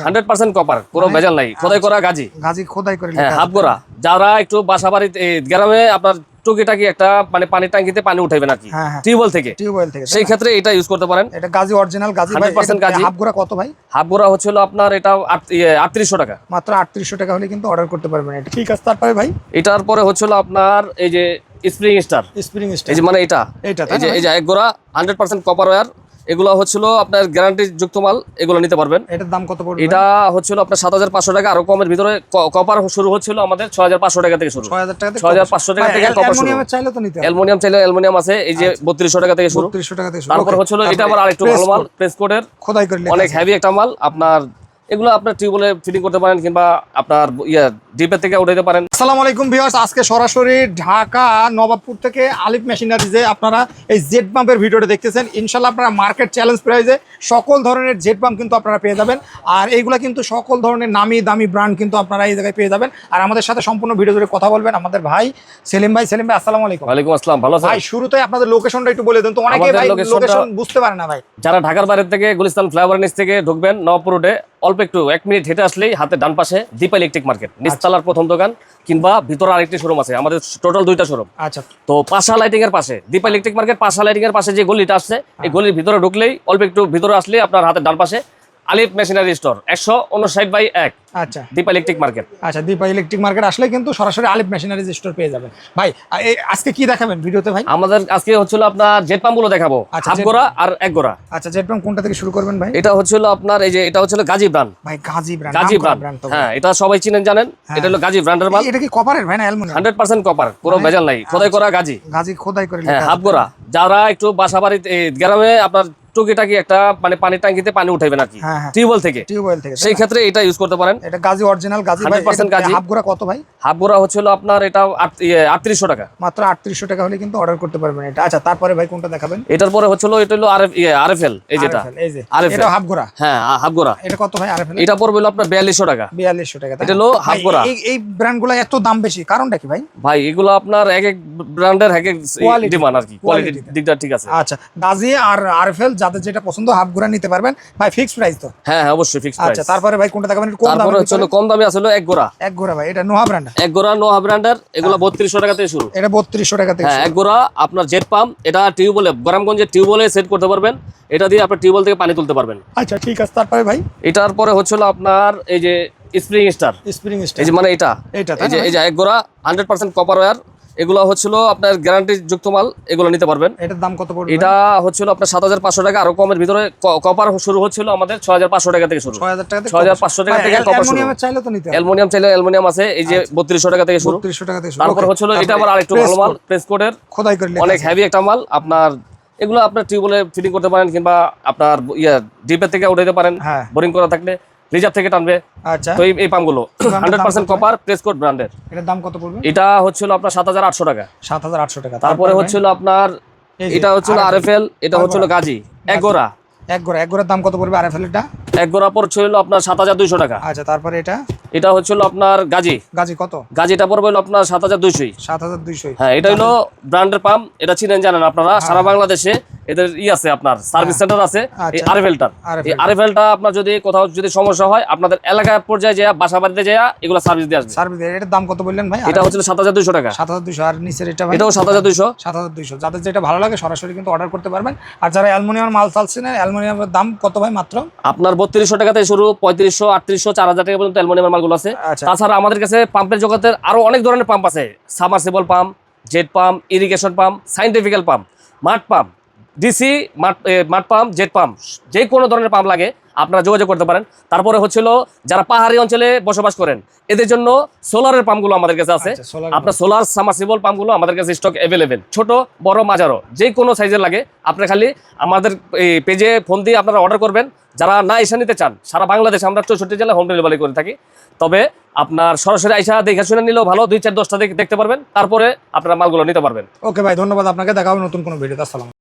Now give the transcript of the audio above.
আপনার 100% কপার, কোনো ভেজাল নাই, খোদাই করা গাজি খোদাই করে হ্যাঁ, হাফ গোড়া। যারা একটু বাসা বাড়িতে গ্রামে আপনার টুকিটাকি একটা মানে পানি ট্যাঙ্কিতে পানি উঠাইবেন আর কি, টিউবওয়েল থেকে, সেই ক্ষেত্রে এটা ইউজ করতে পারেন। এটা গাজি অরিজিনাল গাজি ভাই, 100% গাজি। হাফ গোড়া কত ভাই? হাফ গোড়া হচ্ছিল আপনার এটা 3800 টাকা, মাত্র 3800 টাকা হলে কিন্তু অর্ডার করতে পারবেন এটা। ঠিক আছে, তারপরে ভাই এটার পরে হচ্ছিল আপনার এই যে স্প্রিং স্টার, এই যে মানে এটা এই যে এক গোড়া 100% কপার ওয়্যার, এগুলো হচ্ছিল আপনার গ্যারান্টি যুক্ত মাল, এগুলো নিতে পারবেন। এটার দাম কত পড়বে? এটা হচ্ছিল আপনার 7500 টাকা, আরো কমের ভিতরে কপার শুরু হচ্ছিল আমাদের 6500 টাকা থেকে শুরু, 6500 টাকা থেকে কপার শুরু। অ্যালুমিনিয়াম চাইলে তো নিতে হবে, অ্যালুমিনিয়াম চাইলে অ্যালুমিনিয়াম আছে, এই যে 3200 টাকা থেকে শুরু, 3200 টাকা থেকে শুরু। তারপর হচ্ছিল এটা আবার আরেকটু ভালো মাল, প্রেস কোডের খোদাই করে অনেক হেভি একটা মাল। আপনার এগুলো আপনার টিউবওয়েলে ফিটিং করতে পারেন, কিংবা আপনার ডিপের থেকে উঠাইতে পারেন। আসসালামু আলাইকুম ভিউয়ার্স, আজকে সরাসরি ঢাকা নবাবপুর থেকে আলিফ মেশিনারিজে আপনারা এই জেড পাম্পের ভিডিওটা দেখতেছেন। ইনশাল্লাহ আপনারা মার্কেট চ্যালেঞ্জ প্রাইসে সকল ধরনের জেড পাম্প কিন্তু আপনারা পেয়ে যাবেন, আর এইগুলা কিন্তু সকল ধরনের নামি দামি ব্র্যান্ড কিন্তু আপনারা এই জায়গায় পেয়ে যাবেন। আর আমাদের সাথে সম্পূর্ণ ভিডিও জুড়ে কথা বলবেন আমাদের ভাই সেলিম ভাই। সেলিম ভাই আসসালামু আলাইকুম। ওয়ালাইকুম আসসালাম, ভালো আছেন ভাই? শুরুতেই আপনাদের লোকেশনটা একটু বলে দেন তো, অনেকে ভাই লোকেশন বুঝতে পারে না ভাই। যারা ঢাকার বাইরে থেকে গুলিস্তান ফ্লাইওভার নিচ থেকে ঢুকবেন নবাবপুর রোডে, অল্প একটু 1 মিনিট হেঁটে আসলেই হাতে ডান পাশে দীপা ইলেকট্রিক মার্কেট, নিচতলার প্রথম দোকান, কিংবা ভিতরে আরেকটি শোরুম আছে, আমাদের টোটাল 2টা শোরুম। আচ্ছা, তো পাশা লাইটিং এর পাশে দীপা ইলেকট্রিক মার্কেট, পাশা লাইটিং এর পাশে যে গলিটা আসছে, এই গলির ভিতরে ঢুকলেই অল্প একটু ভিতরে আসলে আপনার হাতের ডান পাশে আলিফ মেশিনারি স্টোর 159/1। আচ্ছা, দীপা ইলেকট্রিক মার্কেট। আচ্ছা, দীপা ইলেকট্রিক মার্কেট আসলে কিন্তু সরাসরি আলিফ মেশিনারিজ স্টোর পেয়ে যাবেন। ভাই আজকে কি দেখাবেন ভিডিওতে ভাই? আমাদের আজকে হচ্ছিল আপনার জেট পাম্প গুলো দেখাবো, হাফ গোড়া আর এক গোড়া। আচ্ছা, জেট পাম্প কোনটা থেকে শুরু করবেন ভাই? এটা হচ্ছিল আপনার এই যে এটা হচ্ছিল গাজী ব্র্যান্ড ভাই, গাজী ব্র্যান্ড, গাজী ব্র্যান্ড, হ্যাঁ এটা সবাই চিনেন জানেন, এটা হলো গাজী ব্র্যান্ডের মাল। এটা কি কপারের ভাই না অ্যালুমিনিয়াম? 100% কপার, কোনো ভেজাল নাই, খোদাই করা গাজী খোদাই করে, হ্যাঁ, হাফ গোড়া। যারা একটু বাসা বাড়িতে গ্রামে আপনার টুকিটাকি একটা মানে পানি ট্যাঙ্কিতে পানি উঠাইবেন আর কি, টিউবওয়েল থেকে, সেই ক্ষেত্রে এটা ইউজ করতে পারেন। এটা গাজী অরিজিনাল গাজী ভাই, 100% গাজী। হাফ গোড়া কত ভাই? হাফ গোড়া হচ্ছিল আপনার এটা 3800 টাকা, মাত্র 3800 টাকা হলে কিন্তু অর্ডার করতে পারবেন এটা। আচ্ছা, তারপরে ভাই কোনটা দেখাবেন? এটার পরে হচ্ছিল এটা হলো আরএফএল, এই যেটা এটা হাফ গোড়া, হ্যাঁ হাফ গোড়া। এটা কত ভাই আরএফএল? এটা পড়বে আপনার 4200 টাকা, 4200 টাকা। এটা হলো হাফ গোড়া। এই ব্র্যান্ডগুলো এত দাম বেশি কারণটা কি ভাই? ভাই এগুলো আপনার এক এক ব্র্যান্ডের এক এক ডিমান্ড আর কি, কোয়ালিটির দিকটা ঠিক আছে। আচ্ছা, গাজী আর আরএফএল যাদের যেটা পছন্দ হাফ গোড়া নিতে পারবেন ভাই, ফিক্সড প্রাইস তো? হ্যাঁ হ্যাঁ, অবশ্যই ফিক্সড প্রাইস। আচ্ছা, তারপরে ভাই কোনটা দেখাবেন? তারপরে হচ্ছে কম দামি আছে এক গোড়া, এক গোড়া ভাই, এটা নোহা ব্র্যান্ড, এক গোড়া নোহা ব্র্যান্ডের, এগুলো 3200 টাকা থেকে শুরু। এটা 3200 টাকা থেকে হ্যাঁ, এক গোড়া আপনার জেট পাম্প, এটা টিউবওয়েলে গ্রামগঞ্জে টিউবওয়েলে সেট করতে পারবেন, এটা দিয়ে আপনার টিউবওয়েল থেকে পানি তুলতে পারবেন। আচ্ছা, ঠিক আছে, তারপরে ভাই এটার পরে হচ্ছিল আপনার এই যে স্প্রিং স্টার, এই যে মানে এটা এই যে এক গোড়া 100% কপার ওয়্যার, এগুলো হচ্ছিল আপনার গ্যারান্টি যুক্ত মাল, এগুলো নিতে পারবেন। এটার দাম কত পড়বে? এটা হচ্ছিল আপনার 7500 টাকা, আরো কমের ভিতরে কপার শুরু হচ্ছিল আমাদের 6500 টাকা থেকে শুরু, 6500 টাকা থেকে কপার শুরু। অ্যালুমিনিয়াম চাইলে তো নিতে হবে, অ্যালুমিনিয়াম চাইলে অ্যালুমিনিয়াম আছে, এই যে 3200 টাকা থেকে শুরু, 3200 টাকা থেকে শুরু। তারপর হচ্ছিল এটা আবার আরেকটু ভালো মাল, প্রেস কোডের খোদাই করে অনেক হেভি একটা মাল। আপনার এগুলো আপনার টিউবওয়েলে ফিটিং করতে পারেন, কিংবা আপনার ডিপের থেকে উঠাইতে পারেন, বোরিং করা থাকলে রিজার্ভ থেকে টানবে। আচ্ছা, তো এই পাম্পগুলো 100% কপার, প্রেস কোড ব্র্যান্ডের। এটার দাম কত পড়বে? এটা হচ্ছিল আপনার 7800 টাকা, 7800 টাকা। তারপরে হচ্ছিল আপনার এটা হচ্ছিল আরএফএল, এটা হচ্ছিল গাজী এক গোড়া, এক গোড়ার দাম কত পড়বে আরএফএল? এটা এক গোড়া পড়ছিল আপনার 7200 টাকা। আচ্ছা, তারপরে এটা হচ্ছিল আপনার গাজী কত? গাজীটা পড়বে আপনার 7200। 7200, হ্যাঁ, এটা হলো ব্র্যান্ডের পাম্প, এটা চিনেন জানেন আপনারা, সারা বাংলাদেশে এদের আছে, আপনার সার্ভিস সেন্টার আছে। এই আরএফএলটার, এই আরএফএলটা আপনার যদি কোথাও যদি সমস্যা হয়, আপনাদের এলাকা পর্যায়ে যায়, বাসা বাড়িতে যায়, এগুলো সার্ভিস দিয়ে আসবে। এটার দাম কত বললেন ভাই? এটা হচ্ছিল 7200 টাকা। 7200। আর নিচের এটা ভাই? এটাও 7200। 7200। যাদের যেটা ভালো লাগে সরাসরি কিন্তু অর্ডার করতে পারবেন। আর যারা অ্যালুমিনিয়াম মাল চাচ্ছেন, অ্যালুমিনিয়ামের দাম কত ভাই? মাত্র আপনার 3200 টাকা থেকে শুরু, 3500, 3800, 4000 টাকা পর্যন্ত অ্যালুমিনিয়ামের মালগুলো আছে। তাছাড়া আমাদের কাছে পাম্পের জগতের আরো অনেক ধরনের পাম্প আছে, submersible pump, jet pump, irrigation pump, scientifical pump, mud pump, DC mud pump, jet pump, যে কোনো ধরনের পাম্প লাগে আপনারা যোগাযোগ করতে পারেন। তারপরে হচ্ছিল যারা পাহাড়ি অঞ্চলে বসবাস করেন, এদের জন্য সোলারের পাম্পগুলো আমাদের কাছে আছে। আপনার সোলার সাবমার্সিবল পাম্পগুলো আমাদের কাছে স্টক অ্যাভেলেবেল, ছোট বড় মাঝারো যে কোনো সাইজের লাগে, আপনারা খালি আমাদের এই পেজে ফোন দিয়ে আপনারা অর্ডার করবেন। যারা না এসে নিতে চান, সারা বাংলাদেশে আমরা 64 জেলায় হোম ডেলিভারি করে থাকি। তবে আপনার সরাসরি আইসা দেখে শুনে নিলেও ভালো, 2-4-10টা দেখতে পারবেন, তারপরে আপনারা মালগুলো নিতে পারবেন। ওকে ভাই, ধন্যবাদ আপনাকে, দেখা হবে নতুন কোনো ভিডিওতে। আসসালাম।